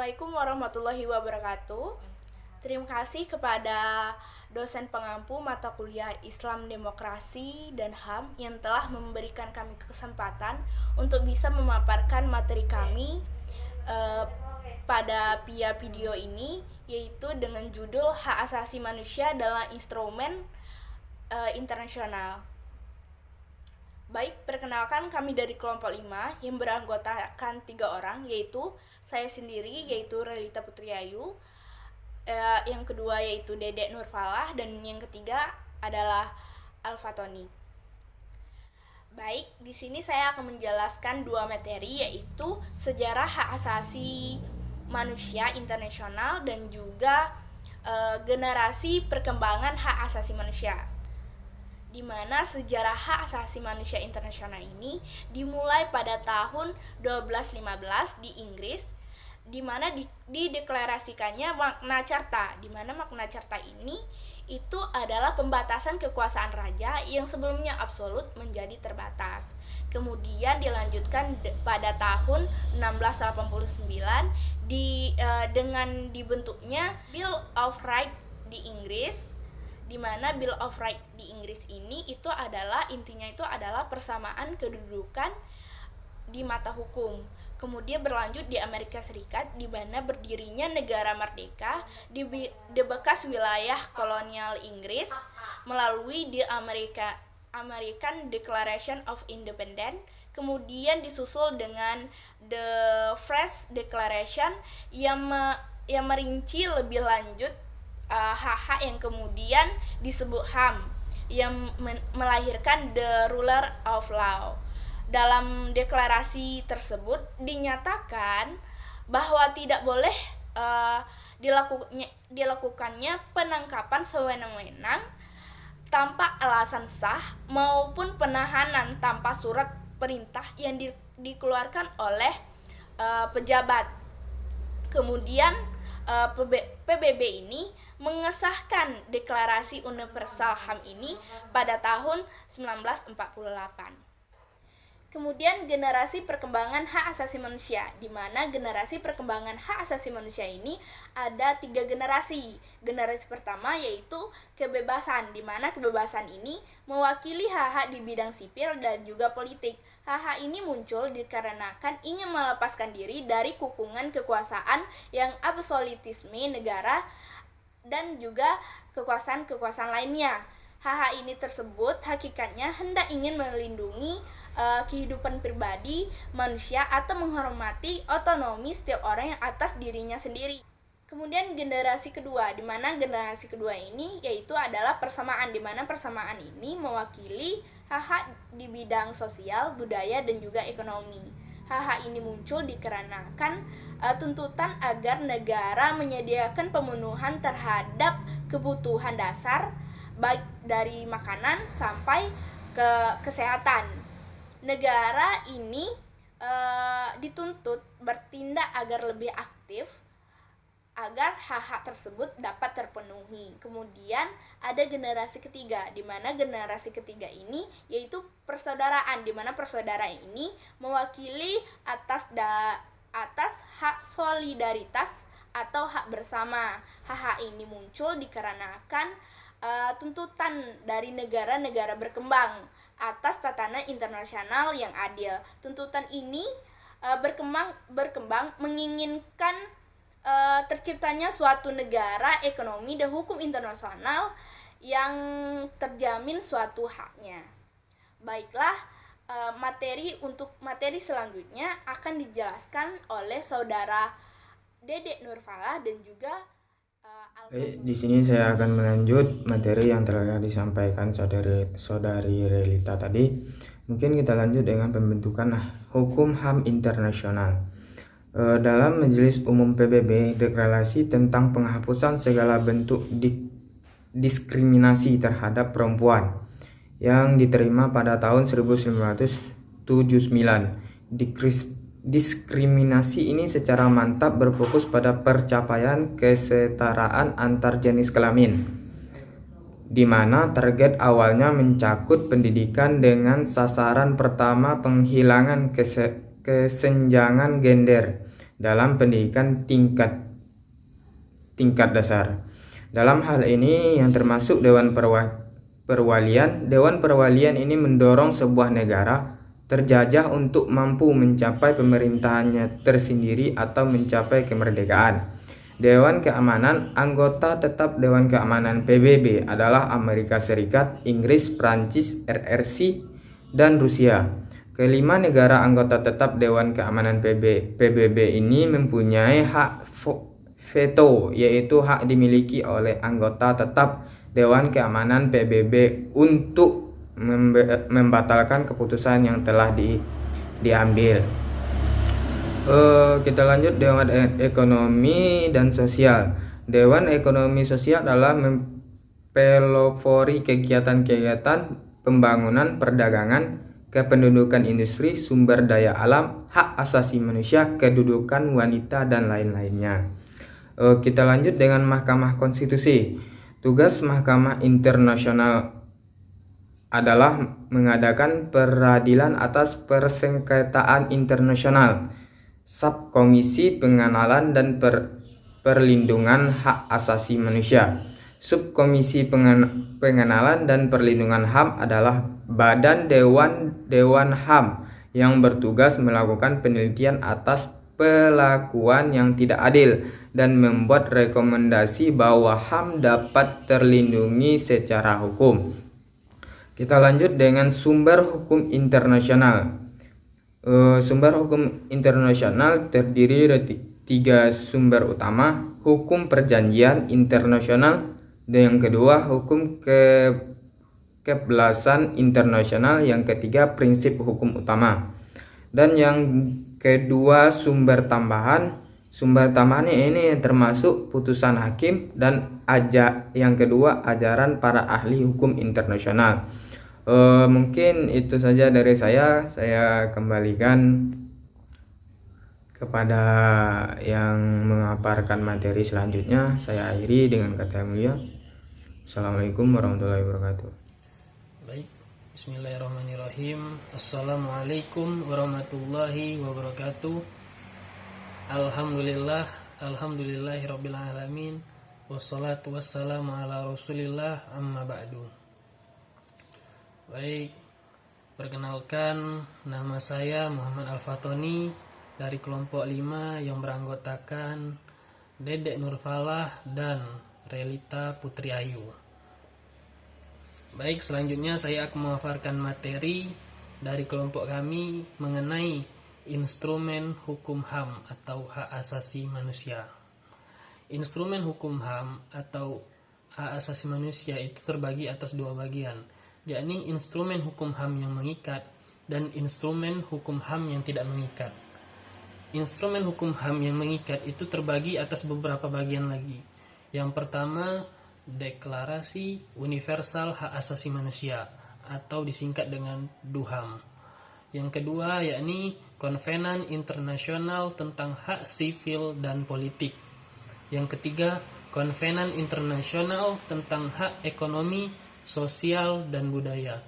Assalamualaikum warahmatullahi wabarakatuh. Terima kasih kepada dosen pengampu mata kuliah Islam Demokrasi dan HAM yang telah memberikan kami kesempatan untuk bisa memaparkan materi kami pada via video ini, yaitu dengan judul Hak Asasi Manusia dalam Instrumen Internasional. Baik, perkenalkan kami dari kelompok 5 yang beranggotakan 3 orang, yaitu saya sendiri, yaitu Relita Putriayu, yang kedua yaitu Dedek Nurfalah, dan yang ketiga adalah Alfatoni. Baik, di sini saya akan menjelaskan 2 materi, yaitu sejarah hak asasi manusia internasional dan juga generasi perkembangan hak asasi manusia, di mana sejarah hak asasi manusia internasional ini dimulai pada tahun 1215 di Inggris, di mana dideklarasikannya Magna Carta, di mana Magna Carta ini itu adalah pembatasan kekuasaan raja yang sebelumnya absolut menjadi terbatas. Kemudian dilanjutkan pada tahun 1689 dengan dibentuknya Bill of Rights di Inggris, di mana Bill of Rights di Inggris ini itu adalah intinya itu adalah persamaan kedudukan di mata hukum. Kemudian berlanjut di Amerika Serikat, di mana berdirinya negara merdeka di bekas wilayah kolonial Inggris melalui di American Declaration of Independence. Kemudian disusul dengan The Fresh Declaration yang merinci lebih lanjut hak-hak yang kemudian disebut HAM, yang melahirkan The Ruler of Law. Dalam deklarasi tersebut dinyatakan bahwa tidak boleh dilakukannya penangkapan sewenang-wenang tanpa alasan sah maupun penahanan tanpa surat perintah yang dikeluarkan oleh pejabat. Kemudian PBB ini mengesahkan Deklarasi Universal HAM ini pada tahun 1948. Kemudian generasi perkembangan hak asasi manusia, di mana generasi perkembangan hak asasi manusia ini ada 3 generasi. Generasi pertama yaitu kebebasan, di mana kebebasan ini mewakili hak-hak di bidang sipil dan juga politik. Hak-hak ini muncul dikarenakan ingin melepaskan diri dari kukungan kekuasaan yang absolutisme negara dan juga kekuasaan-kekuasaan lainnya. Hak-hak ini tersebut hakikatnya hendak ingin melindungi kehidupan pribadi manusia atau menghormati otonomi setiap orang yang atas dirinya sendiri. Kemudian generasi kedua, di mana generasi kedua ini yaitu adalah persamaan, di mana persamaan ini mewakili hak-hak di bidang sosial, budaya, dan juga ekonomi. Hak-hak ini muncul dikarenakan tuntutan agar negara menyediakan pemenuhan terhadap kebutuhan dasar, baik dari makanan sampai ke kesehatan. Negara ini dituntut bertindak agar lebih aktif agar hak-hak tersebut dapat terpenuhi. Kemudian ada generasi ketiga, di mana generasi ketiga ini yaitu persaudaraan, di mana persaudaraan ini mewakili atas hak solidaritas atau hak bersama. Hak-hak ini muncul dikarenakan tuntutan dari negara-negara berkembang atas tatanan internasional yang adil. Tuntutan ini berkembang menginginkan terciptanya suatu negara, ekonomi, dan hukum internasional yang terjamin suatu haknya. Baiklah, materi selanjutnya akan dijelaskan oleh saudara Dedek Nurfalah dan juga Di sini saya akan melanjut materi yang telah disampaikan saudari Relita tadi. Mungkin kita lanjut dengan pembentukan hukum HAM internasional. Dalam Majelis Umum PBB, deklarasi tentang penghapusan segala bentuk diskriminasi terhadap perempuan yang diterima pada tahun 1979. Diskriminasi ini secara mantap berfokus pada percapaian kesetaraan antar jenis kelamin, di mana target awalnya mencakup pendidikan dengan sasaran pertama penghilangan kesenjangan gender dalam pendidikan tingkat dasar. Dalam hal ini yang termasuk Dewan Perwalian. Dewan Perwalian ini mendorong sebuah negara terjajah untuk mampu mencapai pemerintahannya tersendiri atau mencapai kemerdekaan. Dewan Keamanan. Anggota tetap Dewan Keamanan PBB adalah Amerika Serikat, Inggris, Prancis, RRC, dan Rusia. Kelima negara anggota tetap Dewan Keamanan PBB ini mempunyai hak veto, yaitu hak dimiliki oleh anggota tetap Dewan Keamanan PBB untuk membatalkan keputusan yang telah diambil. Kita lanjut Dewan Ekonomi dan Sosial. Dewan Ekonomi Sosial adalah mempelopori kegiatan-kegiatan pembangunan, perdagangan, kependudukan industri, sumber daya alam, hak asasi manusia, kedudukan wanita, dan lain-lainnya. Kita lanjut dengan Mahkamah Konstitusi. Tugas Mahkamah Internasional adalah mengadakan peradilan atas persengketaan internasional, subkomisi pengenalan dan perlindungan hak asasi manusia. Subkomisi pengenalan dan perlindungan HAM adalah badan Dewan HAM yang bertugas melakukan penelitian atas perlakuan yang tidak adil dan membuat rekomendasi bahwa HAM dapat terlindungi secara hukum. Kita lanjut dengan sumber hukum internasional. Sumber hukum internasional terdiri dari 3 sumber utama: hukum perjanjian internasional, dan yang kedua hukum kebelasan internasional, yang ketiga prinsip hukum utama, dan yang kedua sumber tambahan. Sumber tambahan ini termasuk putusan hakim, dan yang kedua ajaran para ahli hukum internasional. Mungkin itu saja dari saya. Saya kembalikan kepada yang mengaparkan materi selanjutnya. Saya akhiri dengan kata yang mulia. Assalamualaikum warahmatullahi wabarakatuh. Baik, bismillahirrahmanirrahim. Assalamualaikum warahmatullahi wabarakatuh. Alhamdulillahirabbil alamin. Wassalatu wassalamu ala Rasulillah, amma ba'du. Baik, perkenalkan, nama saya Muhammad Al-Fatoni dari kelompok 5 yang beranggotakan Dedek Nurfalah dan Relita Putri Ayu. Baik, selanjutnya saya akan memaparkan materi dari kelompok kami mengenai instrumen hukum HAM atau hak asasi manusia. Instrumen hukum HAM atau hak asasi manusia itu terbagi atas 2 bagian, yakni instrumen hukum HAM yang mengikat dan instrumen hukum HAM yang tidak mengikat. Instrumen hukum HAM yang mengikat itu terbagi atas beberapa bagian lagi. Yang pertama, Deklarasi Universal Hak Asasi Manusia atau disingkat dengan DUHAM. Yang kedua yakni Konvenan Internasional tentang Hak Sipil dan Politik. Yang ketiga, Konvenan Internasional tentang Hak Ekonomi, Sosial, dan Budaya.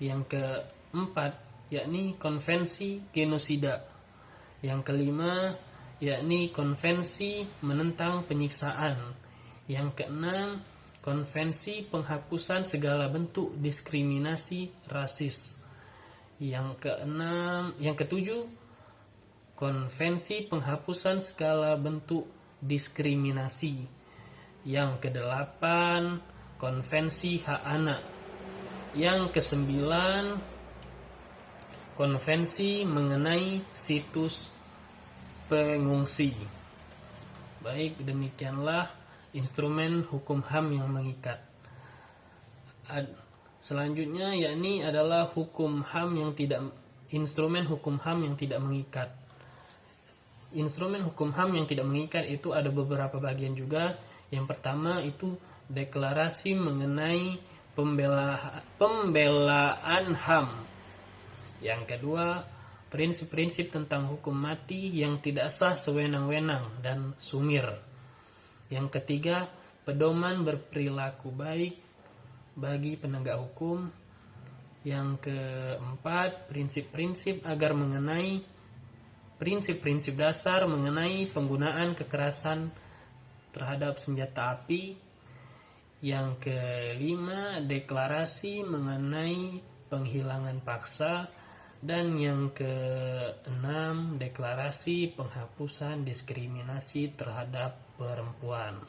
Yang keempat yakni Konvensi Genosida. Yang kelima yakni Konvensi Menentang Penyiksaan. Yang keenam, Konvensi Penghapusan Segala Bentuk Diskriminasi Rasis. Yang ketujuh, Konvensi Penghapusan Segala Bentuk Diskriminasi. Yang kedelapan, Konvensi Hak Anak. Yang kesembilan, Konvensi mengenai situs pengungsi. Baik, demikianlah instrumen hukum HAM yang mengikat. Selanjutnya yakni adalah instrumen hukum HAM yang tidak mengikat. Instrumen hukum HAM yang tidak mengikat itu ada beberapa bagian juga. Yang pertama itu deklarasi mengenai pembelaan HAM. Yang kedua, prinsip-prinsip tentang hukum mati yang tidak sah sewenang-wenang dan sumir. Yang ketiga, pedoman berperilaku baik bagi penegak hukum. Yang keempat, prinsip-prinsip agar mengenai prinsip-prinsip dasar mengenai penggunaan kekerasan terhadap senjata api. Yang kelima, deklarasi mengenai penghilangan paksa. Dan yang keenam, deklarasi penghapusan diskriminasi terhadap perempuan.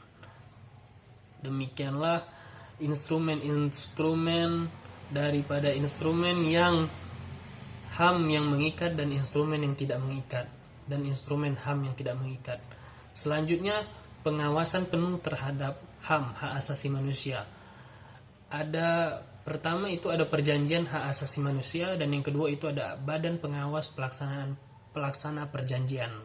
Demikianlah instrumen-instrumen daripada instrumen yang HAM yang mengikat dan instrumen yang tidak mengikat, dan instrumen HAM yang tidak mengikat. Selanjutnya, pengawasan penuh terhadap HAM, hak asasi manusia. Pertama itu ada perjanjian hak asasi manusia, dan yang kedua itu ada badan pengawas pelaksana perjanjian.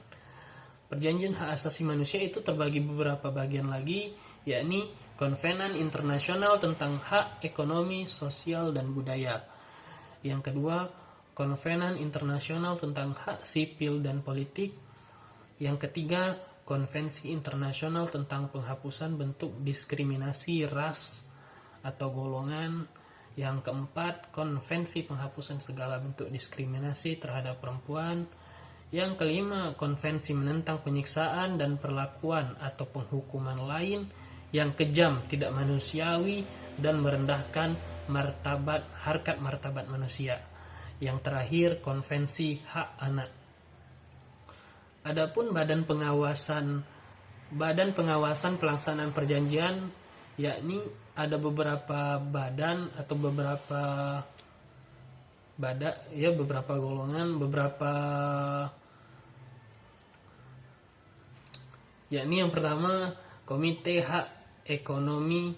Perjanjian hak asasi manusia itu terbagi beberapa bagian lagi, yakni Konvenan Internasional tentang Hak Ekonomi, Sosial, dan Budaya. Yang kedua, Konvenan Internasional tentang Hak Sipil dan Politik. Yang ketiga, Konvensi Internasional tentang Penghapusan Bentuk Diskriminasi Ras atau Golongan. Yang keempat, Konvensi Penghapusan Segala Bentuk Diskriminasi Terhadap Perempuan. Yang kelima, Konvensi Menentang Penyiksaan dan Perlakuan atau Penghukuman Lain yang kejam, tidak manusiawi, dan merendahkan harkat martabat manusia. Yang terakhir, Konvensi Hak Anak. Adapun badan pengawasan pelaksanaan perjanjian, yakni ada beberapa badan atau beberapa golongan, yakni yang pertama Komite Hak Ekonomi,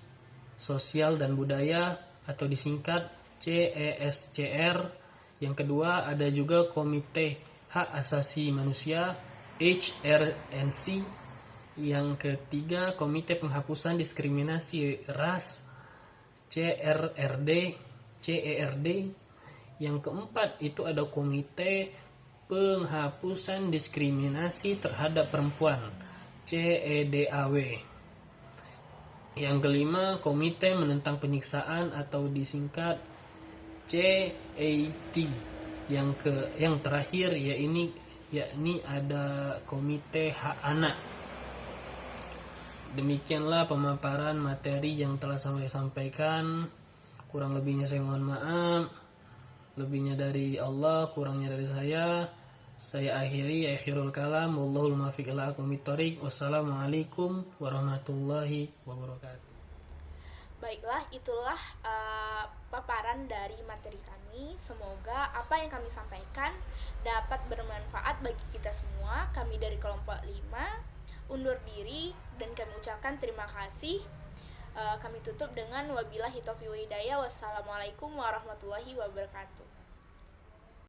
Sosial, dan Budaya atau disingkat CESCR. Yang kedua ada juga Komite Hak Asasi Manusia, HRNC. Yang ketiga, Komite Penghapusan Diskriminasi Ras, CERD. Yang keempat itu ada Komite Penghapusan Diskriminasi Terhadap Perempuan, CEDAW. Yang kelima, Komite Menentang Penyiksaan atau disingkat CAT. Yang terakhir yakni ada Komite Hak Anak. Demikianlah pemaparan materi yang telah saya sampaikan. Kurang lebihnya saya mohon maaf. Lebihnya dari Allah, kurangnya dari saya. Saya akhirul kalam. Wallahul muwaffiq ila aqwamit thoriq. Wassalamualaikum warahmatullahi wabarakatuh. Baiklah, itulah paparan dari materi kami. Semoga apa yang kami sampaikan dapat bermanfaat bagi kita semua. Kami dari kelompok 5 undur diri dan kami ucapkan terima kasih. Kami tutup dengan wabillahi taufiq wal hidayah. Wassalamualaikum warahmatullahi wabarakatuh.